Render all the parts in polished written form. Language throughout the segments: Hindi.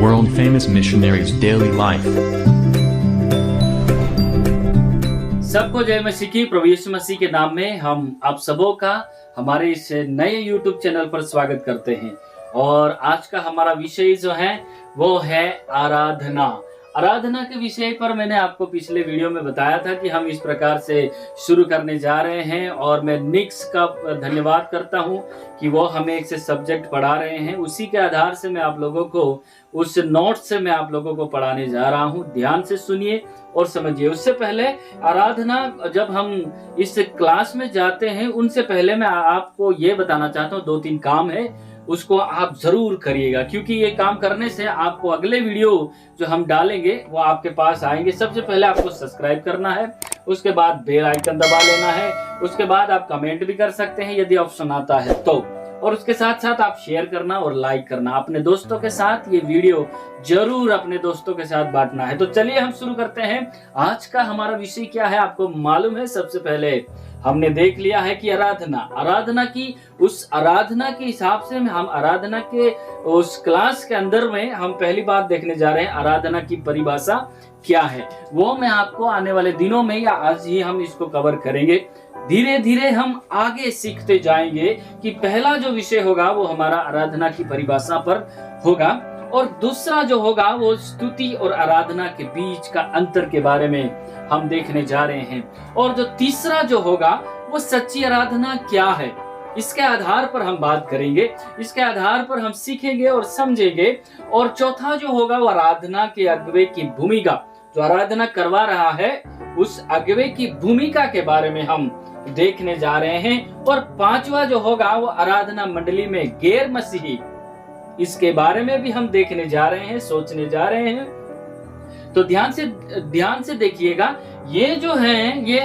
world famous missionaries' daily life. सबको जय मसीह की। प्रभु यीशु मसीह के नाम में हम आप सबों का हमारे इस नए YouTube चैनल पर स्वागत करते हैं। और आज का हमारा विषय जो है वो है आराधना। आराधना के विषय पर मैंने आपको पिछले वीडियो में बताया था कि हम इस प्रकार से शुरू करने जा रहे हैं, और मैं निक्स का धन्यवाद करता हूं कि वो हमें एक से सब्जेक्ट पढ़ा रहे हैं। उसी के आधार से मैं आप लोगों को उस नोट से मैं आप लोगों को पढ़ाने जा रहा हूं। ध्यान से सुनिए और समझिए। उससे पहले आराधना जब हम इस क्लास में जाते हैं उनसे पहले मैं आपको ये बताना चाहता हूँ 2-3 काम है, उसको आप जरूर करिएगा, क्योंकि ये काम करने से आपको अगले वीडियो जो हम डालेंगे वो आपके पास आएंगे। सबसे पहले आपको सब्सक्राइब करना है, उसके बाद बेल आइकन दबा लेना है, उसके बाद आप कमेंट भी कर सकते हैं यदि ऑप्शन आता है तो, और उसके साथ साथ आप शेयर करना और लाइक करना। अपने दोस्तों के साथ ये वीडियो जरूर अपने दोस्तों के साथ बांटना है। तो चलिए हम शुरू करते हैं। आज का हमारा विषय क्या है आपको मालूम है? सबसे पहले हमने देख लिया है कि आराधना की उस आराधना के हिसाब से हम आराधना के उस क्लास के अंदर में हम पहली बात देखने जा रहे हैं आराधना की परिभाषा क्या है। वो मैं आपको आने वाले दिनों में या आज ही हम इसको कवर करेंगे। धीरे धीरे हम आगे सीखते जाएंगे कि पहला जो विषय होगा वो हमारा आराधना की परिभाषा पर होगा, और दूसरा जो होगा वो स्तुति और आराधना के बीच का अंतर के बारे में हम देखने जा रहे हैं, और जो तीसरा जो होगा वो सच्ची आराधना क्या है, इसके आधार पर हम बात करेंगे, इसके आधार पर हम सीखेंगे और समझेंगे। और चौथा जो होगा वो आराधना के अगुवे की भूमिका, जो आराधना करवा रहा है उस अगुवे की भूमिका के बारे में हम देखने जा रहे हैं। और पांचवा जो होगा वो आराधना मंडली में गैर मसीही, इसके बारे में भी हम देखने जा रहे हैं, सोचने जा रहे हैं। तो ध्यान से देखिएगा। ये जो हैं ये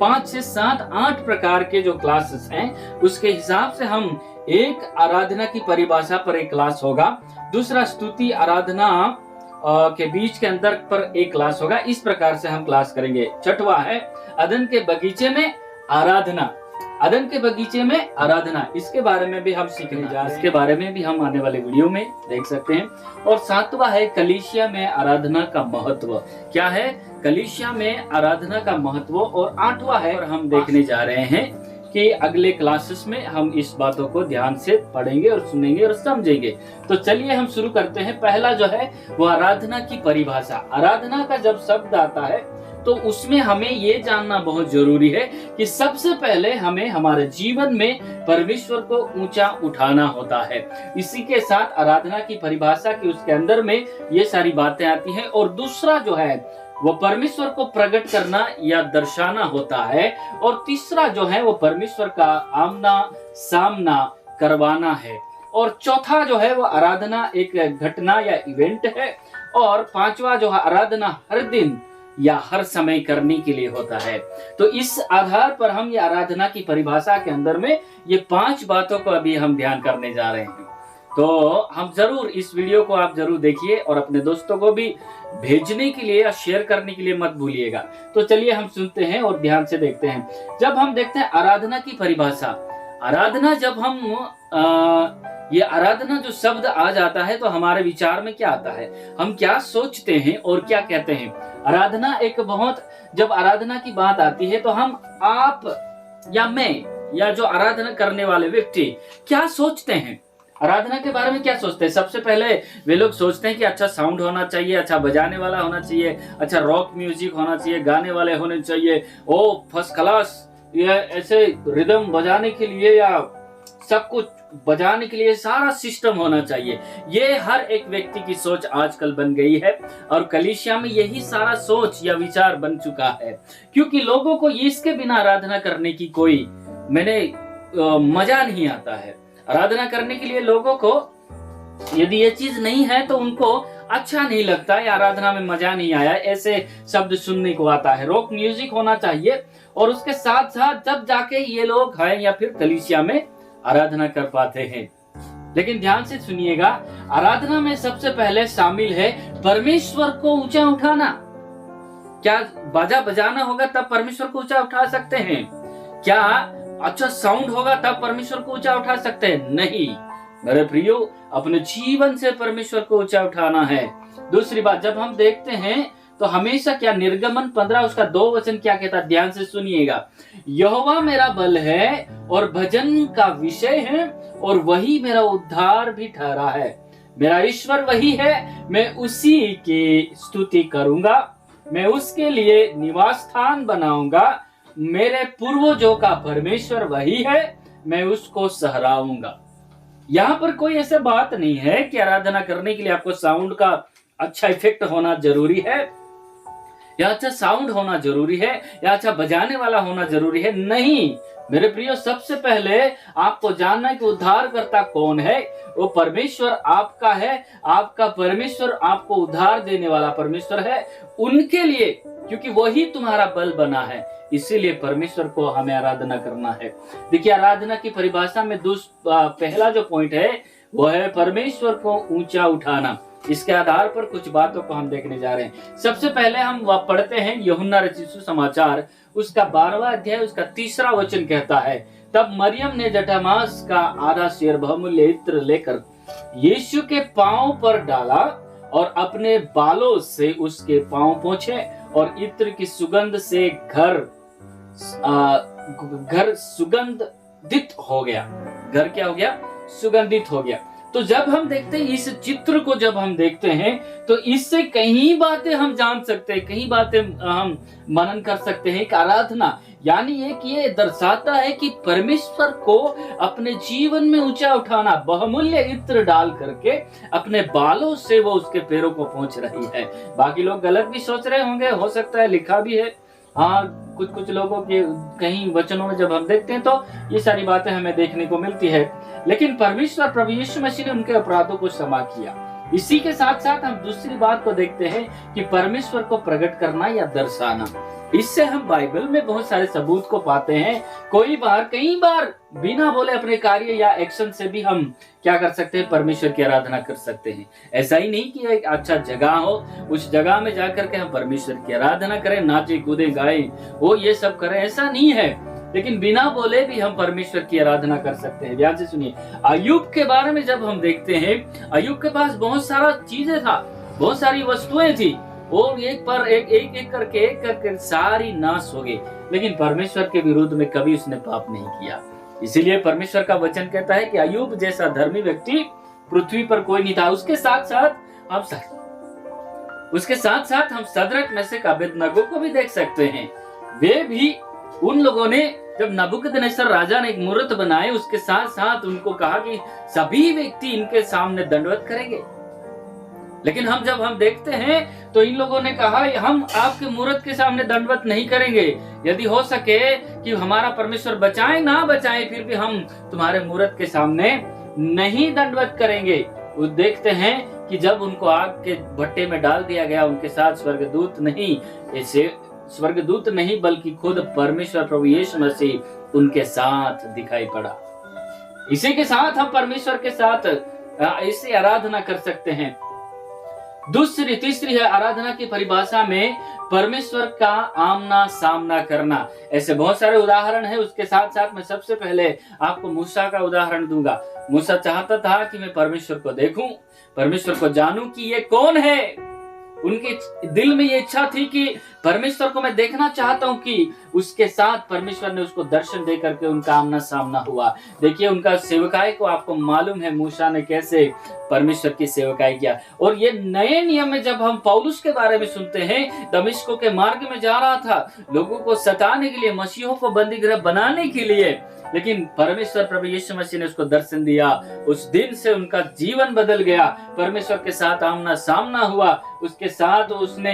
5 से 7 8 प्रकार के जो क्लासेस हैं उसके हिसाब से हम एक आराधना की परिभाषा पर एक क्लास होगा, दूसरा स्तुति आराधना के बीच के अंदर पर एक क्लास होगा। इस प्रकार से हम क्लास करेंगे। छठवा है अदन के बगीचे में आराधना। अदन के बगीचे में आराधना, इसके बारे में भी हम सीखने जा रहे हैं, इसके बारे में भी हम आने वाले वीडियो में देख सकते हैं। और सातवां है कलीसिया में आराधना का महत्व। क्या है कलीसिया में आराधना का महत्व। और आठवां है, और हम देखने जा रहे हैं कि अगले क्लासेस में हम इस बातों को ध्यान से पढ़ेंगे और सुनेंगे और समझेंगे। तो चलिए हम शुरू करते हैं। पहला जो है वो आराधना की परिभाषा। आराधना का जब शब्द आता है तो उसमें हमें ये जानना बहुत जरूरी है कि सबसे पहले हमें हमारे जीवन में परमेश्वर को ऊंचा उठाना होता है। इसी के साथ आराधना की परिभाषा की उसके अंदर में ये सारी बातें आती हैं। और दूसरा जो है वो परमेश्वर को प्रकट करना या दर्शाना होता है। और तीसरा जो है वो परमेश्वर का आमना सामना करवाना है। और चौथा जो है वो आराधना एक घटना या इवेंट है। और पांचवा जो है आराधना हर दिन या हर समय करने के लिए होता है। तो इस आधार पर हम ये आराधना की परिभाषा के अंदर में ये 5 बातों को अभी हम ध्यान करने जा रहे हैं। तो हम जरूर इस वीडियो को आप जरूर देखिए और अपने दोस्तों को भी भेजने के लिए या शेयर करने के लिए मत भूलिएगा। तो चलिए हम सुनते हैं और ध्यान से देखते हैं। जब हम देखते हैं आराधना की परिभाषा, आराधना जब हम ये आराधना जो शब्द आ जाता है तो हमारे विचार में क्या आता है, हम क्या सोचते हैं और क्या कहते हैं। आराधना एक बहुत, जब आराधना की बात आती है तो हम आप या मैं या जो आराधना करने वाले व्यक्ति क्या सोचते हैं, आराधना के बारे में क्या सोचते हैं। सबसे पहले वे लोग सोचते हैं कि अच्छा साउंड होना चाहिए, अच्छा बजाने वाला होना चाहिए, अच्छा रॉक म्यूजिक होना चाहिए, गाने वाले होने चाहिए, ओ फर्स्ट क्लास, या ऐसे रिदम बजाने के लिए या सब कुछ बजाने के लिए सारा सिस्टम होना चाहिए। ये हर एक व्यक्ति की सोच आजकल बन गई है, और कलीसिया में यही सारा सोच या विचार बन चुका है, क्योंकि लोगों को इसके बिना आराधना करने की कोई मजा नहीं आता है। आराधना करने के लिए लोगों को यदि ये चीज नहीं है तो उनको अच्छा नहीं लगता है, आराधना में मजा नहीं आया, ऐसे शब्द सुनने को आता है। रॉक म्यूजिक होना चाहिए, और उसके साथ साथ जब जाके ये लोग हैं या फिर कलीसिया में आराधना कर पाते हैं। लेकिन ध्यान से सुनिएगा, आराधना में सबसे पहले शामिल है परमेश्वर को ऊंचा उठाना। क्या बाजा बजाना होगा तब परमेश्वर को ऊंचा उठा सकते हैं? क्या अच्छा साउंड होगा तब परमेश्वर को ऊंचा उठा सकते हैं? नहीं। मेरे प्रियो, अपने जीवन से परमेश्वर को ऊंचा उठाना है। दूसरी बात, जब हम देखते हैं तो हमेशा क्या, निर्गमन 15 उसका 2 वचन क्या कहता है, ध्यान से सुनिएगा। यहोवा मेरा बल है और भजन का विषय है, और वही मेरा उद्धार भी ठहरा है। मेरा ईश्वर वही है, मैं उसी की स्तुति करूंगा, मैं उसके लिए निवास स्थान बनाऊंगा। मेरे पूर्वजों का परमेश्वर वही है, मैं उसको सहराऊंगा। यहाँ पर कोई ऐसा बात नहीं है कि आराधना करने के लिए आपको साउंड का अच्छा इफेक्ट होना जरूरी है, या अच्छा साउंड होना जरूरी है, या अच्छा बजाने वाला होना जरूरी है। नहीं मेरे प्रियो, सबसे पहले आपको जानना है कि उद्धारकर्ता कौन है। वो परमेश्वर आपका है, आपका परमेश्वर आपको उद्धार देने वाला परमेश्वर है। उनके लिए, क्योंकि वही तुम्हारा बल बना है, इसीलिए परमेश्वर को हमें आराधना करना है। देखिए, आराधना की परिभाषा में पहला जो पॉइंट है वो है परमेश्वर को ऊंचा उठाना। इसके आधार पर कुछ बातों को हम देखने जा रहे हैं। सबसे पहले हम पढ़ते हैं यूहन्ना रचित सुसमाचार, उसका 12वां अध्याय, उसका 3रा वचन कहता है, तब मरियम ने जटामांस का आधा सेर बहुमूल्य इत्र लेकर यीशु के पांव पर डाला और अपने बालों से उसके पांव पोंछे, और इत्र की सुगंध से घर सुगंधित हो गया। घर क्या हो गया? सुगंधित हो गया। तो जब हम देखते हैं इस चित्र को, जब हम देखते हैं तो इससे कई बातें हम जान सकते हैं, कई बातें हम मनन कर सकते हैं कि आराधना यानी ये दर्शाता है कि परमेश्वर को अपने जीवन में ऊंचा उठाना। बहुमूल्य इत्र डाल करके अपने बालों से वो उसके पैरों को पोंछ रही है। बाकी लोग गलत भी सोच रहे होंगे, हो सकता है, लिखा भी है। हाँ, कुछ लोगों के कहीं वचनों में जब हम देखते हैं तो ये सारी बातें हमें देखने को मिलती है। लेकिन परमेश्वर प्रभु यीशु मसीह ने उनके अपराधों को क्षमा किया। इसी के साथ साथ हम दूसरी बात को देखते हैं कि परमेश्वर को प्रकट करना या दर्शाना। इससे हम बाइबल में बहुत सारे सबूत को पाते हैं। कई बार बिना बोले अपने कार्य या एक्शन से भी हम क्या कर सकते हैं? परमेश्वर की आराधना कर सकते हैं। ऐसा ही नहीं कि एक अच्छा जगह हो, उस जगह में जाकर के हम परमेश्वर की आराधना करें, नाचे कूदे गाए वो ये सब करें, ऐसा नहीं है। लेकिन बिना बोले भी हम परमेश्वर की आराधना कर सकते हैं। ध्यान से सुनिए, अय्यूब के बारे में जब हम देखते हैं, अय्यूब के पास बहुत सारा चीजें था, बहुत सारी वस्तुएं थी, और एक करके सारी नाश हो गई, लेकिन परमेश्वर के विरुद्ध में कभी उसने पाप नहीं किया। इसीलिए परमेश्वर का वचन कहता है कि अय्यूब जैसा धर्मी व्यक्ति पृथ्वी पर कोई नहीं था। उसके साथ साथ हम सदरक मेशक अबेदनगो को भी देख सकते हैं। वे भी, उन लोगों ने जब नबूकदनेस्सर राजा ने एक मूर्त बनाए, उसके साथ साथ उनको कहा कि सभी व्यक्ति इनके सामने दंडवत करेंगे। लेकिन जब हम देखते हैं तो इन लोगों ने कहा हम आपके मूर्त के सामने दंडवत नहीं करेंगे। यदि हो सके कि हमारा परमेश्वर बचाए ना बचाए, फिर भी हम तुम्हारे मूर्त के सामने नहीं दंडवत करेंगे। वो देखते हैं कि जब उनको आग के भट्टे में डाल दिया गया, उनके साथ स्वर्गदूत नहीं बल्कि खुद परमेश्वर प्रभु यीशु मसीह उनके साथ दिखाई पड़ा। इसी के साथ हम परमेश्वर के साथ ऐसे आराधना कर सकते हैं। तीसरी है आराधना की परिभाषा में परमेश्वर का आमना सामना करना। ऐसे बहुत सारे उदाहरण हैं। उसके साथ साथ मैं सबसे पहले आपको मूसा का उदाहरण दूंगा। मूसा चाहता था कि मैं परमेश्वर को देखूं, परमेश्वर को जानूं कि ये कौन है। उनके दिल में ये इच्छा थी कि परमेश्वर को मैं देखना चाहता हूं, कि उसके साथ परमेश्वर ने उसको दर्शन दे करके उनका आमना सामना हुआ। देखिए, उनका सेवकाई को आपको मालूम है मूसा ने कैसे परमेश्वर की सेवकाई किया। और ये नए नियम में जब हम पौलुस के बारे में सुनते हैं, दमिश्को के मार्ग में जा रहा था लोगों को सताने के लिए, मसीहों को बंदीगृह बनाने के लिए, लेकिन परमेश्वर प्रभु यीशु मसीह ने उसको दर्शन दिया। उस दिन से उनका जीवन बदल गया। परमेश्वर के साथ आमना सामना हुआ। उसके साथ उसने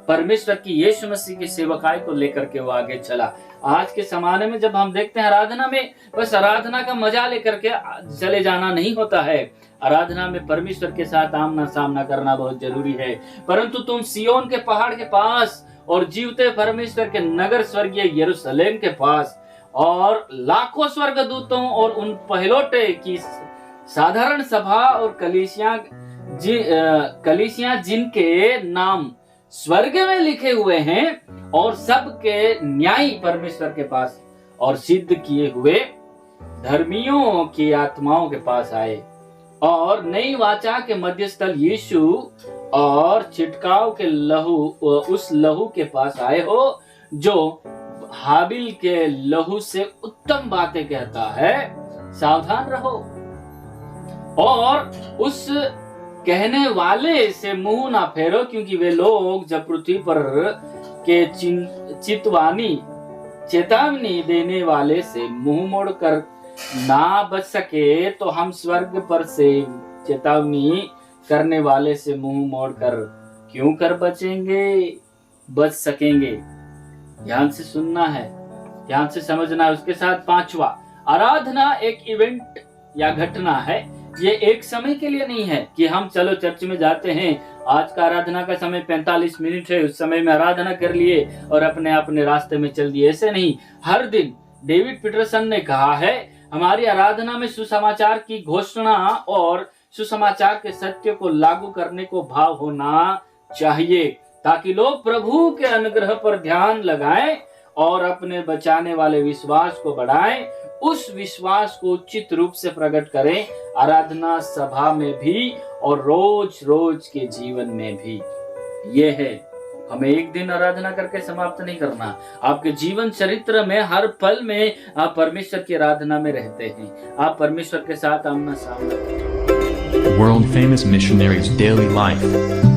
परमेश्वर की यीशु मसीह की सेवकाई को लेकर के वो आगे चला। आज के जमाने में जब हम देखते हैं आराधना में बस आराधना का मजा लेकर के चले जाना नहीं होता है। आराधना में परमेश्वर के साथ आमना सामना करना बहुत जरूरी है। परंतु तुम सियोन के पहाड़ के पास और जीवते परमेश्वर के नगर स्वर्गीय यरूशलेम के पास और लाखों स्वर्गदूतों और उन पहलोटे की साधारण सभा और कलीसियां जिनके नाम स्वर्ग में लिखे हुए हैं और सबके न्यायी परमेश्वर के पास और सिद्ध किए हुए धर्मियों की आत्माओं के पास आए। और नई वाचा के मध्यस्थल यीशु और छिटकाव के लहू, उस लहू के पास आए हो जो हाबिल के लहू से उत्तम बातें कहता है। सावधान रहो और उस कहने वाले से मुंह ना फेरो, क्योंकि वे लोग जब पृथ्वी पर के चेतावनी देने वाले से मुंह मोड़कर ना बच सके, तो हम स्वर्ग पर से चेतावनी करने वाले से मुंह मोड़कर क्यों कर बच सकेंगे। ध्यान से सुनना है, ध्यान से समझना है। उसके साथ पांचवा, आराधना एक इवेंट या घटना है। ये एक समय के लिए नहीं है कि हम चलो चर्च में जाते हैं, आज का आराधना का समय 45 मिनट है, उस समय में आराधना कर लिए और अपने रास्ते में चल दिए। ऐसे नहीं, हर दिन डेविड पीटरसन ने कहा है, हमारी आराधना में सुसमाचार की घोषणा और सुसमाचार के सत्य को लागू करने को भाव होना चाहिए, ताकि लोग प्रभु के अनुग्रह पर ध्यान लगाएं और अपने बचाने वाले विश्वास को बढ़ाएं, उस विश्वास को उचित रूप से प्रकट करें, आराधना सभा में भी और रोज रोज के जीवन में भी। ये है, हमें एक दिन आराधना करके समाप्त नहीं करना। आपके जीवन चरित्र में हर पल में आप परमेश्वर की आराधना में रहते हैं, आप परमेश्वर के साथ आमना सामना। World Famous Missionaries Daily Life